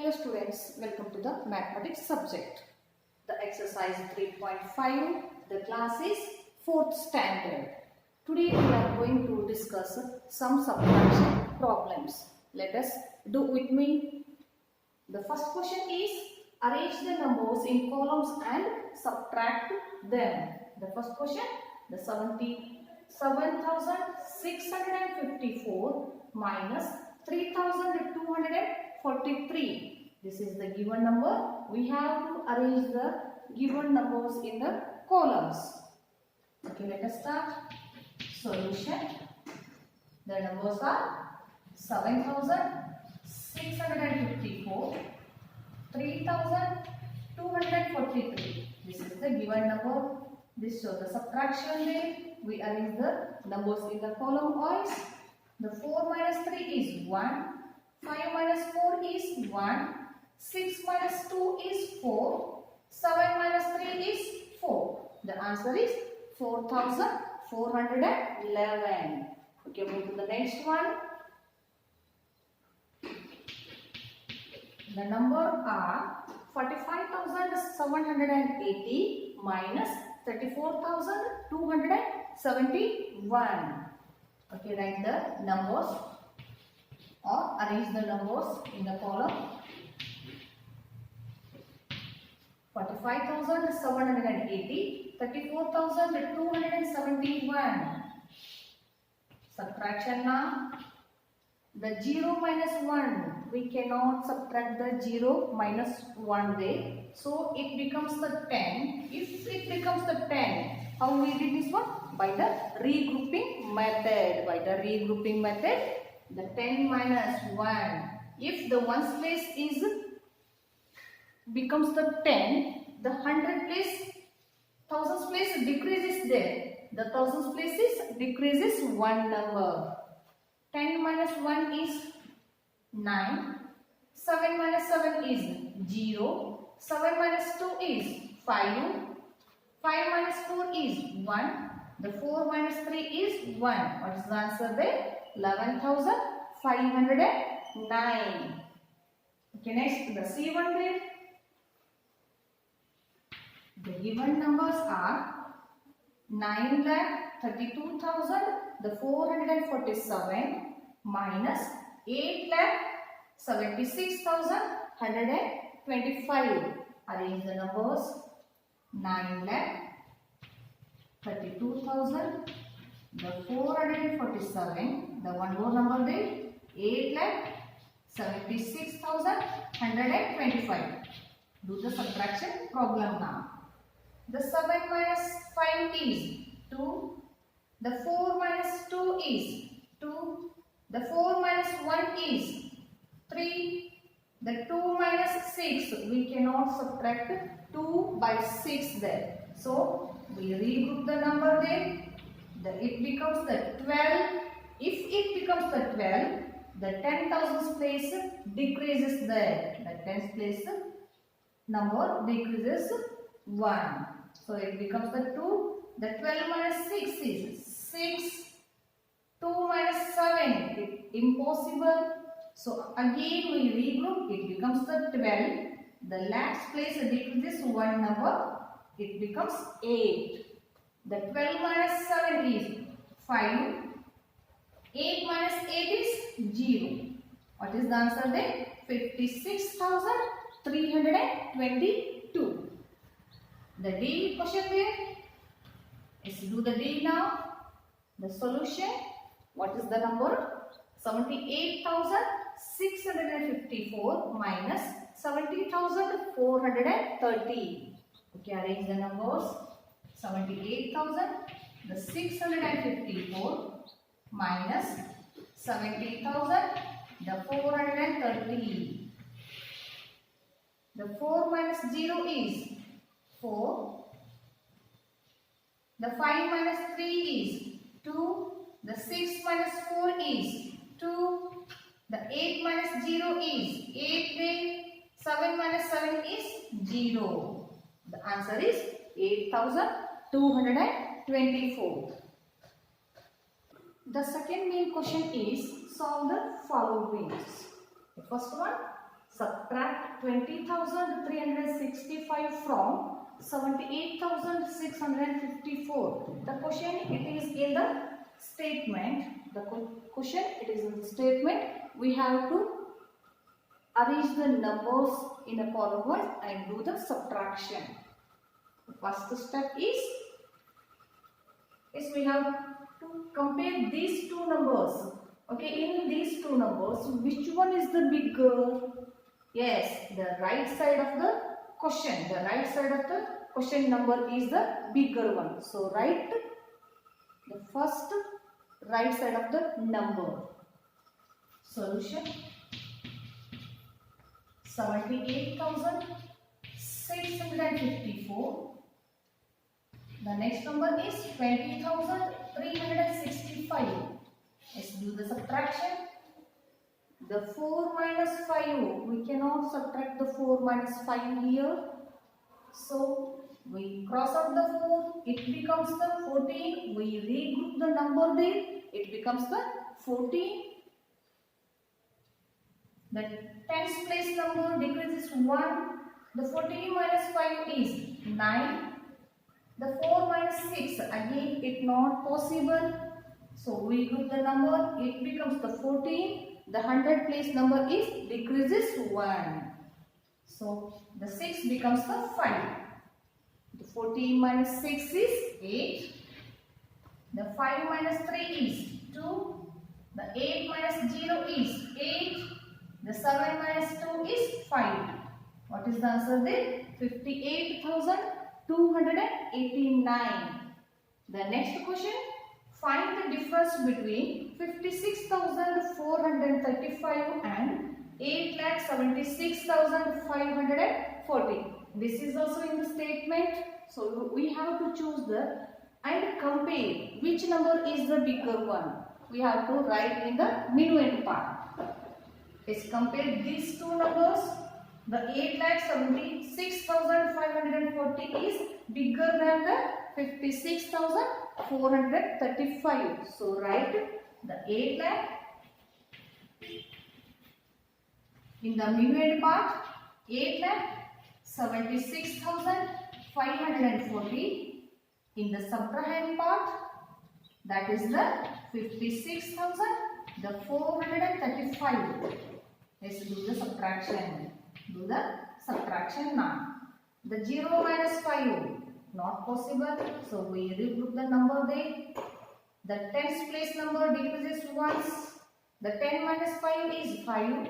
dear students, welcome to the mathematics subject. The exercise 3.5, the class is 4th standard. Today we are going to discuss some subtraction problems. Let us do with me. The first question is, arrange the numbers in columns and subtract them. The first question, the 77,654 minus 3,243. This is the given number. We have to arrange the given numbers in the columns. Okay, let us start. Solution. The numbers are 7,654, 3,243. This is the given number. This shows the subtraction way. We arrange the numbers in the column wise. The 4 minus 3 is 1, 5 minus 4 is 1, 6 minus 2 is 4, 7 minus 3 is 4. The answer is 4,411. Okay, move to the next one. The number are 45,780 minus 34,271. Okay, write the numbers or arrange the numbers in the column. 45,780, 34,271. Subtraction now. The 0 minus 1, we cannot subtract the 0 minus 1 there. So it becomes the 10. If it becomes the 10, how we did this one? By the regrouping method. By the regrouping method, the 10 minus 1. If the ones place is becomes the 10, the 100 place, thousands place decreases there. The thousands places decreases one number. 10 minus 1 is 9. 7 minus 7 is 0. 7 minus 2 is 5. 5 minus 4 is 1. The 4 minus 3 is 1. What is the answer there? 11,509. Okay, next the C1 grade. The given numbers are 9,32,447 minus 8,76,125. Arrange the numbers. 9,32,447. The one more number there. 8,76,125. Do the subtraction problem now. The 7 minus 5 is 2. The 4 minus 2 is 2. The 4 minus 1 is 3. The 2 minus 6, we cannot subtract 2 by 6 there. So, we regroup the number there. It becomes the 12. If it becomes the 12, the 10,000 place decreases there. The 10th place number decreases 1. So, it becomes the 2. The 12 minus 6 is 6. 2 minus 7, it's impossible. So, again we regroup, it becomes the 12. The last place decreases one number, it becomes 8. The 12 minus 7 is 5. 8 minus 8 is 0. What is the answer there? 56,322. The D question there. Let's do the D now. The solution. What is the number? 78,654 minus 70,430. Okay, arrange the numbers. 78,654 minus 70,430. The 4 minus 0 is 4. The 5 minus 3 is 2. The 6 minus 4 is 2. The 8 minus 0 is 8. 7 minus 7 is 0. The answer is 8,224. The second main question is solve the followings. The first one, Subtract 20,365 from 78,654. The question it is in the statement. The question it is in the statement. We have to arrange the numbers in a column wise and do the subtraction. The first step is we have to compare these two numbers. Okay, in these two numbers, which one is the bigger? Yes, the right side of the question. The right side of the question number is the bigger one. So write the first right side of the number. Solution: 78,654. The next number is 20,365. Let's do the subtraction. The 4 minus 5, we cannot subtract the 4 minus 5 here. So we cross out the 4, it becomes the 14. We regroup the number there, it becomes the 14. The tens place number decreases 1. The 14 minus 5 is 9. The 4 minus 6, again it not possible. So we group the number, it becomes the 14. The 100 place number is decreases 1. So the 6 becomes the 5. The 14 minus 6 is 8. The 5 minus 3 is 2. The 8 minus 0 is 8. The 7 minus 2 is 5. What is the answer then? 58,289. The next question. Find the difference between 56,435 and 8,76,540. This is also in the statement. So we have to choose the and compare which number is the bigger one. We have to write in the minuend part. Let's compare these two numbers. The 8,76,540 is bigger than the 56,435. So write the 8 lakh in the minuend part. 8,76,540 in the subtrahend part. That is the 56,435. Let's do the subtraction. Do the subtraction now. The 0 minus 5 not possible, so we regroup the number there. The tens place number decreases once. The 10 minus 5 is 5.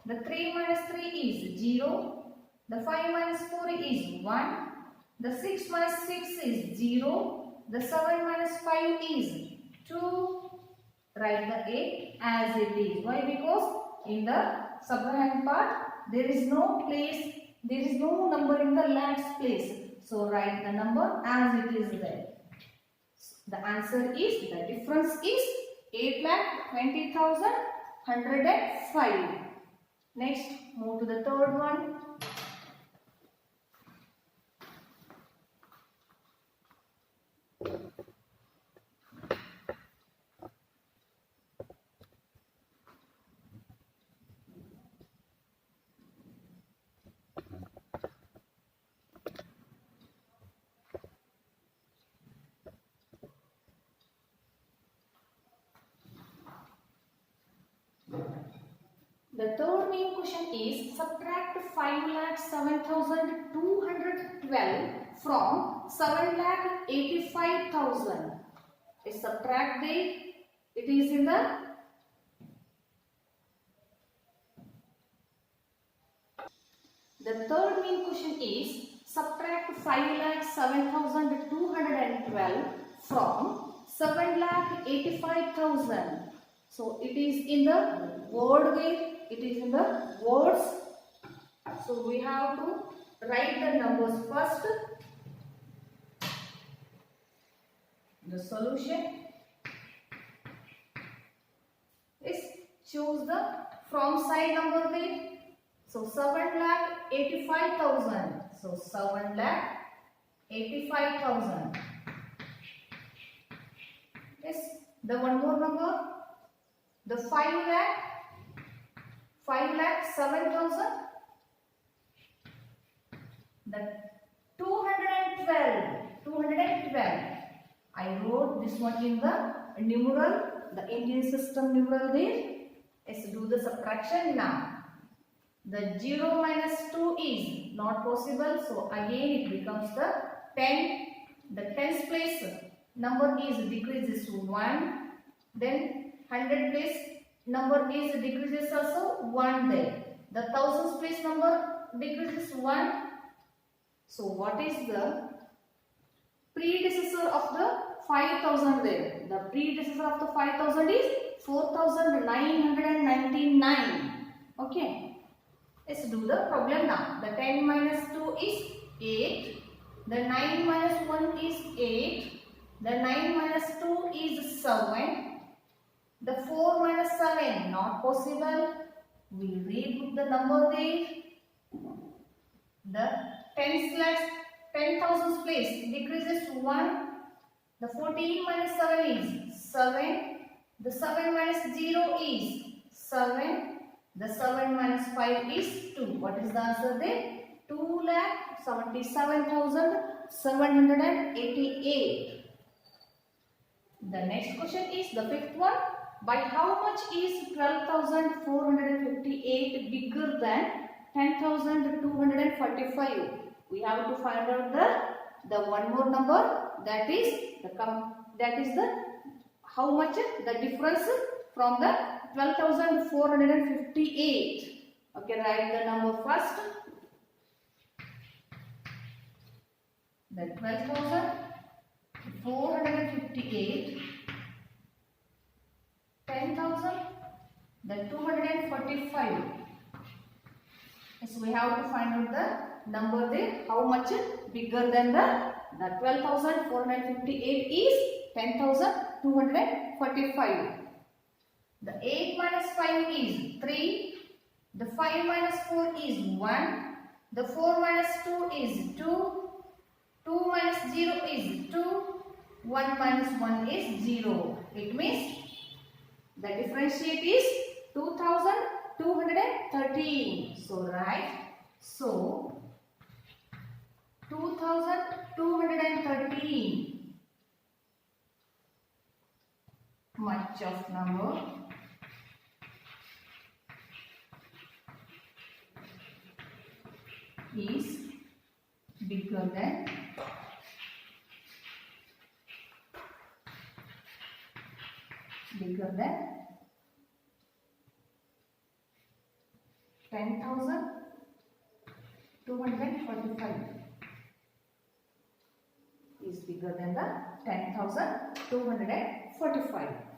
The 3 minus 3 is 0. The 5 minus 4 is 1. The 6 minus 6 is 0. The 7 minus 5 is 2. Write the 8 as it is. Why? Because in the subtrahend part there is no place, there is no number in the lakhs place. So write the number as it is there. The answer is, the difference is 8,20,105. Next, move to the third one. The third main question is subtract 5,07,212 from 7,85,000. Subtract the, it is in the third main question is subtract 5,07,212 from 7,85,000. So it is in the word way. It is in the words. So we have to write the numbers first. The solution is choose the from side number there. So 7,85,000. So 7,85,000. Yes. The one more number. The 5,07,000. the 212. I wrote this one in the numeral, the Indian system numeral there. Let's do the subtraction now. The 0 minus 2 is not possible, so again it becomes the 10. The tens place number is decreases to 1. Then 100 place number is decreases also 1 there. The thousands place number decreases 1. So what is the predecessor of the 5000 there? The predecessor of the 5000 is 4999. Okay. Let's do the problem now. The 10 minus 2 is 8. The 9 minus 1 is 8. The 9 minus 2 is 7. The 4 minus 7 not possible. We read the number there. The 10,000 place decreases to 1. The 14 minus 7 is 7. The 7 minus 0 is 7. The 7 minus 5 is 2. What is the answer there? 2,77,788. The next question is the fifth one. By how much is 12,458 bigger than 10,245? We have to find out the one more number, that is the how much the difference from the 12,458. Okay, write the number first. The 12,458, 10,000, the 245. So we have to find out the number there. How much bigger than the 12,458 is 10,245. The 8 minus 5 is 3. The 5 minus 4 is 1. The 4 minus 2 is 2. 2 minus 0 is 2. 1 minus 1 is 0. It means the differentiate is 2,213. So write. So 2,213 much of number is bigger than 10,245 is bigger than the 10,245.